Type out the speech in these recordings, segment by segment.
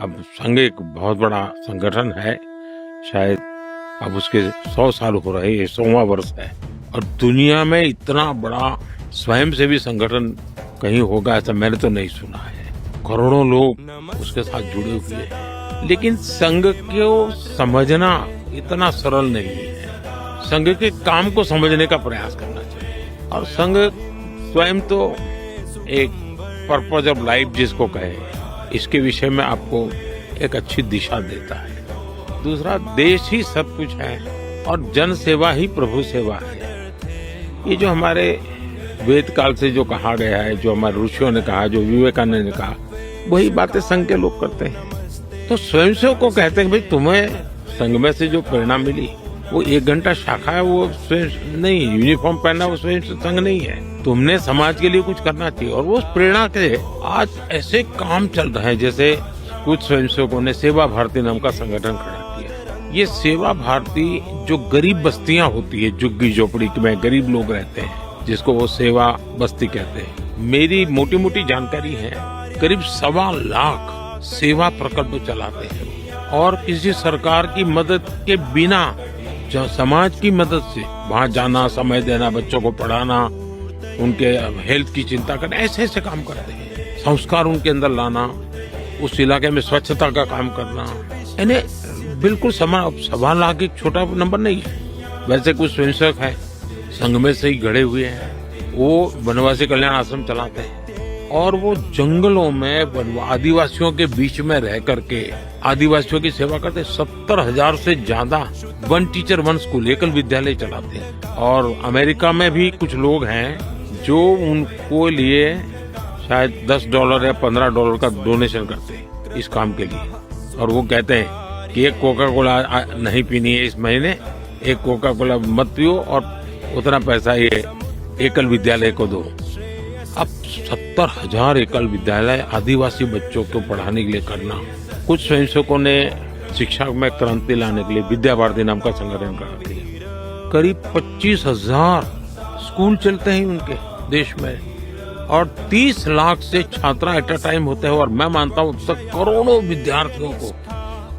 अब संघ एक बहुत बड़ा संगठन है, शायद अब उसके 100 साल हो रहे, ये 100वां वर्ष है और दुनिया में इतना बड़ा स्वयंसेवी संगठन कहीं होगा ऐसा मैंने तो नहीं सुना है। करोड़ों लोग उसके साथ जुड़े हुए हैं, लेकिन संघ को समझना इतना सरल नहीं है। संघ के काम को समझने का प्रयास करना चाहिए और संघ स्वयं तो एक पर्पज ऑफ लाइफ जिसको कहे, इसके विषय में आपको एक अच्छी दिशा देता है। दूसरा, देश ही सब कुछ है और जन सेवा ही प्रभु सेवा है। ये जो हमारे वेद काल से जो कहा गया है, जो हमारे ऋषियों ने कहा, जो विवेकानंद ने कहा, वही बातें संघ के लोग करते हैं। तो स्वयंसेवक को कहते हैं भाई तुम्हें संघ में से जो प्रेरणा मिली वो 1 घंटा शाखा है, वो स्वयं नहीं, यूनिफॉर्म पहनना वो स्वयं संघ नहीं है। तुमने समाज के लिए कुछ करना चाहिए और वो प्रेरणा के आज ऐसे काम चल रहे हैं। जैसे कुछ स्वयंसेवकों ने सेवा भारती नाम का संगठन खड़ा किया। ये सेवा भारती जो गरीब बस्तियां होती है, झुग्गी झोपड़ी में गरीब लोग रहते हैं, जिसको वो सेवा बस्ती कहते हैं। मेरी मोटी मोटी जानकारी है, करीब 1.25 लाख सेवा प्रकल्प चलाते हैं और किसी सरकार की मदद के बिना जो समाज की मदद से वहां जाना, समय देना, बच्चों को पढ़ाना, उनके हेल्थ की चिंता करना, ऐसे ऐसे काम करते हैं। संस्कार उनके अंदर लाना, उस इलाके में स्वच्छता का काम करना, यानी बिल्कुल 1.25 लाख एक छोटा नंबर नहीं है। वैसे कुछ स्वयंसेवक है संघ में से ही गढ़े हुए हैं, वो वनवासी कल्याण आश्रम चलाते हैं और वो जंगलों में आदिवासियों के बीच में रह करके आदिवासियों की सेवा करते। 70,000 से ज्यादा 1 टीचर 1 स्कूल, एकल विद्यालय चलाते हैं। और अमेरिका में भी कुछ लोग हैं जो उनको लिए शायद $10 या $15 का डोनेशन करते हैं इस काम के लिए। और वो कहते हैं कि एक कोका कोला नहीं पीनी है इस महीने, एक कोका कोला मत पियो और उतना पैसा ये एकल विद्यालय को दो। अब 70,000 एकल विद्यालय आदिवासी बच्चों को पढ़ाने के लिए करना। कुछ स्वयंसेवकों ने शिक्षा में क्रांति लाने के लिए विद्या भारती नाम का संगठन करा दिया। करीब 25,000 स्कूल चलते हैं उनके देश में और 30 लाख से छात्र एट अ टाइम होते हैं। और मैं मानता हूँ अब तक करोड़ों विद्यार्थियों को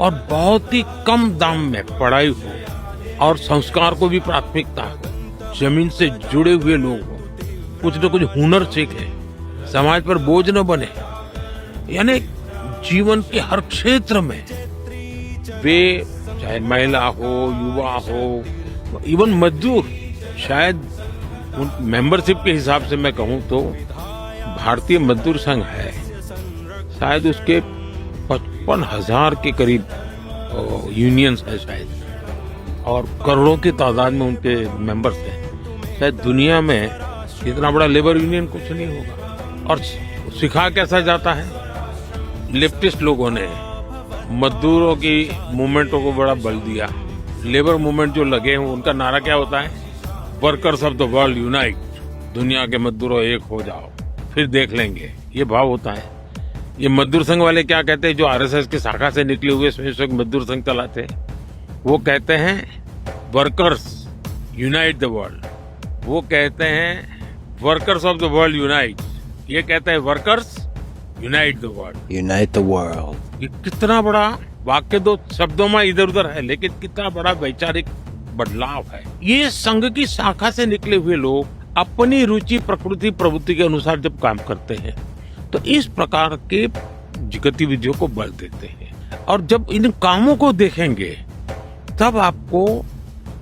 और बहुत ही कम दाम में पढ़ाई हो और संस्कार को भी प्राथमिकता हो, जमीन से जुड़े हुए लोग हो, कुछ न कुछ हुनर सीखे, समाज पर बोझ न बने। यानी जीवन के हर क्षेत्र में वे, चाहे महिला हो, युवा हो, इवन मजदूर, शायद मेंबरशिप के हिसाब से मैं कहूं तो भारतीय मजदूर संघ है, शायद उसके 55,000 के करीब यूनियंस है शायद, और करोड़ों की तादाद में उनके मेंबर्स हैं। शायद दुनिया में इतना बड़ा लेबर यूनियन कुछ नहीं होगा। और सिखा कैसा जाता है, लेफ्टिस्ट लोगों ने मजदूरों की मूवमेंटों को बड़ा बल दिया। लेबर मूवमेंट जो लगे हैं उनका नारा क्या होता है, workers of the world unite, दुनिया के मजदूरों एक हो जाओ, फिर देख लेंगे, ये भाव होता है। ये मजदूर संघ वाले क्या कहते हैं, जो आरएसएस की शाखा से निकले हुए स्वयंसेवक मजदूर संघ चलाते हैं, वो कहते हैं वर्कर्स यूनाइट द वर्ल्ड। वो कहते हैं workers of the world unite, ये कहते हैं workers unite the world. Unite the world. ये कितना बड़ा वाक्य, 2 शब्दों में इधर उधर है, लेकिन कितना बड़ा वैचारिक बदलाव है। ये संघ की शाखा से निकले हुए लोग अपनी रुचि, प्रकृति, प्रवृत्ति के अनुसार जब काम करते हैं तो इस प्रकार के गतिविधियों को बल देते हैं। और जब इन कामों को देखेंगे तब आपको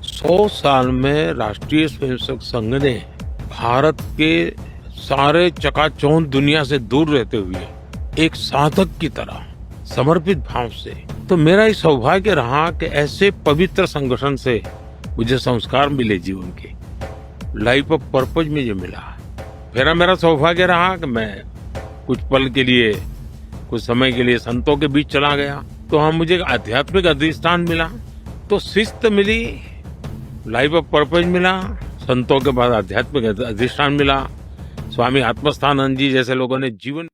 100 साल में राष्ट्रीय स्वयंसेवक संघ ने भारत के सारे चकाचौंध दुनिया से दूर रहते हुए एक साधक की तरह समर्पित भाव से, तो मेरा ये सौभाग्य रहा कि ऐसे पवित्र संगठन से मुझे संस्कार मिले जीवन के, लाइफ ऑफ पर्पज में जो मिला। फिर मेरा सौभाग्य रहा कि मैं कुछ पल के लिए, कुछ समय के लिए संतों के बीच चला गया, तो हम मुझे आध्यात्मिक अधिष्ठान मिला, तो शिस्त मिली, लाइफ ऑफ पर्पज मिला, संतों के बाद आध्यात्मिक अधिष्ठान मिला। स्वामी आत्मस्थानंद जी जैसे लोगों ने जीवन